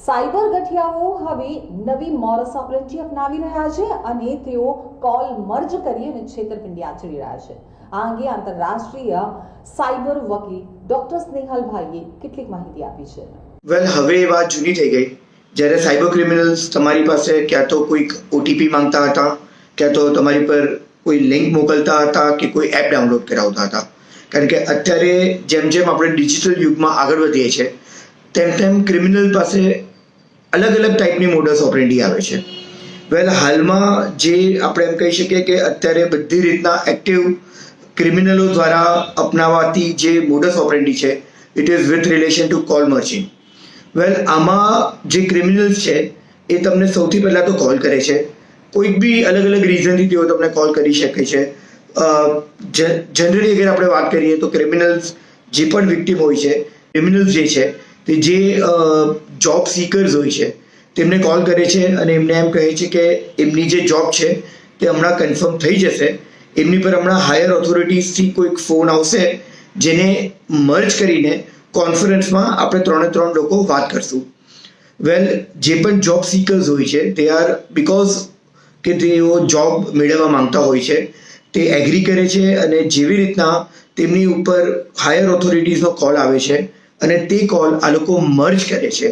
Cyber ગઠિયાઓ હવે નવી મોરસ operandi અપનાવી રહ્યા છે અને તેઓ કોલ મર્જ કરી અને છેતરપિંડી આચરી રહ્યા છે। આ અંગે આંતરરાષ્ટ્રીય સાયબર વકીલ ડોક્ટર સ્નેહલભાઈએ કેટલીક માહિતી આપી છે। વેલ, હવે એ વાત જૂની થઈ ગઈ જ્યારે સાયબર ક્રિમિનલ્સ તમારી પાસે ક્યાં તો કોઈક ઓટીપી માંગતા હતા, ક્યાં તો તમારી પર કોઈ લિંક મોકલતા હતા કે કોઈ એપ ડાઉનલોડ કરાવતા હતા। કારણ કે અત્યારે જેમ જેમ આપણે ડિજિટલ યુગમાં આગળ વધીએ છીએ તેમ તેમ ક્રિમિનલ પાસે અલગ અલગ ટાઈપની મોડસ ઓપરેન્ડી આવે છે। વેલ, હાલમાં જે આપણે એમ કહી શકીએ કે અત્યારે બધી રીતના એક્ટિવ ક્રિમિનલો દ્વારા અપનાવાતી જે મોડસ ઓપરેન્ડી છે it is with relation to call merging. Well, આમાં જે ક્રિમિનલ્સ છે એ તમને સૌથી પહેલાં તો કોલ કરે છે, કોઈક બી અલગ અલગ રીઝનથી તેઓ તમને કોલ કરી શકે છે। જનરલી અગર આપણે વાત કરીએ તો ક્રિમિનલ્સ જે પણ વિક્ટિમ હોય છે, ક્રિમિનલ્સ જે છે તે જે જોબ સીકર્સ હોય છે તેમને કોલ કરે છે અને એમને એમ કહે છે કે એમની જે જોબ છે તે હમણાં કન્ફર્મ થઈ જશે, એમની પર હમણાં હાયર ઓથોરિટીઝથી કોઈક ફોન આવશે જેને મર્જ કરીને કોન્ફરન્સમાં આપણે 3 લોકો વાત કરશું। વેલ, જે પણ જોબ સીકર્સ હોય છે તે આર બીકોઝ કે તેઓ જોબ મેળવવા માંગતા હોય છે તે એગ્રી કરે છે અને જેવી રીતના તેમની ઉપર હાયર ઓથોરિટીઝનો કોલ આવે છે અને તે કોલ આ લોકો મર્જ કરે છે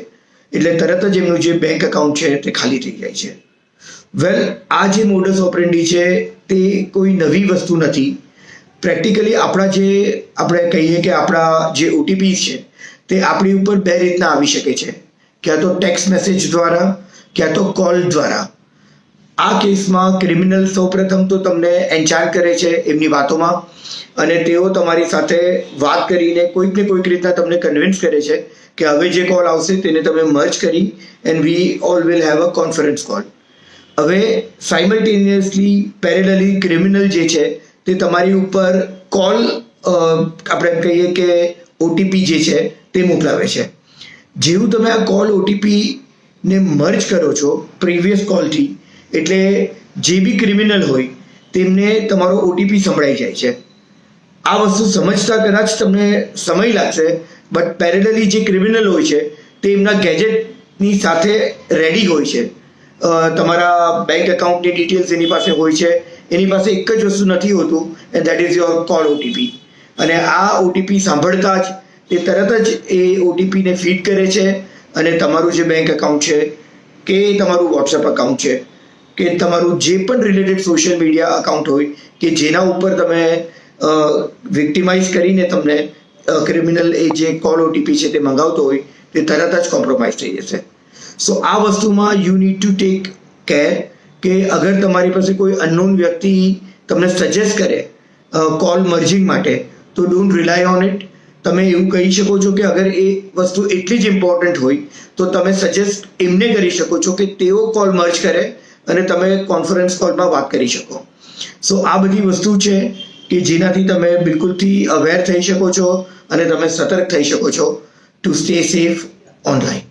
એટલે તરત જ એમનું જે બેંક એકાઉન્ટ છે તે ખાલી થઈ જાય છે। વેલ, આ જે મોડસ ઓપરેન્ડી છે તે કોઈ નવી વસ્તુ નથી। પ્રેક્ટિકલી આપણા જે આપણે કહીએ કે આપણા જે ઓટીપી છે તે આપણી ઉપર 2 રીતના આવી શકે છે, ક્યાં તો ટેક્સ્ટ મેસેજ દ્વારા, ક્યાં તો કોલ દ્વારા। આ કેસમાં ક્રિમિનલ સૌપ્રથમ તો તમને એન્ચાન્ટ કરે છે એમની વાતોમાં અને તેઓ તમારી સાથે વાત કરીને કોઈક ને કોઈક રીતના તમને કન્વિન્સ કરે છે કે હવે જે કોલ આવશે તેને તમે મર્જ કરી and we all will have a conference call. હવે સાયમલ્ટેનિયસલી પેરેલલી ક્રિમિનલ જે છે તે તમારી ઉપર કોલ આપણે એમ કહીએ કે ઓટીપી જે છે તે મોકલાવે છે। જેવું તમે આ કોલ ઓટીપીને મર્જ કરો છો પ્રીવિયસ કોલથી એટલે જે બી ક્રિમિનલ હોય તેમને તમારો ઓટીપી સંભળાઈ જાય છે। આ વસ્તુ સમજતા કદાચ તમને સમય લાગશે બટ પેરેલલી જે ક્રિમિનલ હોય છે તે એમના ગેજેટની સાથે રેડી હોય છે। તમારા બેંક એકાઉન્ટની ડિટેલ્સ એની પાસે હોય છે, એની પાસે એક જ વસ્તુ નથી હોતું and that is your call OTP. અને આ ઓટીપી સાંભળતા જ તે તરત જ એ ઓટીપીને ફીડ કરે છે અને તમારું જે બેંક એકાઉન્ટ છે કે તમારું વોટ્સએપ એકાઉન્ટ છે કે તમારું જે પણ રિલેટેડ સોશિયલ મીડિયા એકાઉન્ટ હોય કે જેના ઉપર તમે વિક્ટિમાઇઝ કરીને તમને ક્રિમિનલ એ જે કોલ ઓટીપી છે તે મંગાવતો હોય તે તરત જ કોમ્પ્રોમાઇઝ થઈ જશે। સો આ વસ્તુમાં you need to take care કે અગર તમારી પાસે કોઈ અનનોન વ્યક્તિ તમને સજેસ્ટ કરે કોલ મર્જિંગ માટે તો ડોન્ટ રિલાય ઓન ઇટ। તમે એવું કહી શકો છો કે અગર એ વસ્તુ એટલી જ ઇમ્પોર્ટન્ટ હોય તો તમે સજેસ્ટ એમને કરી શકો છો કે તેઓ કોલ મર્જ કરે અને તમે કોન્ફરન્સ કોલમાં વાત કરી શકો। સો આ બધી વસ્તુ છે કે જેનાથી તમે બિલકુલથી અવેર થઈ શકો છો અને તમે સતર્ક થઈ શકો છો ટુ સ્ટે સેફ ઓનલાઈન।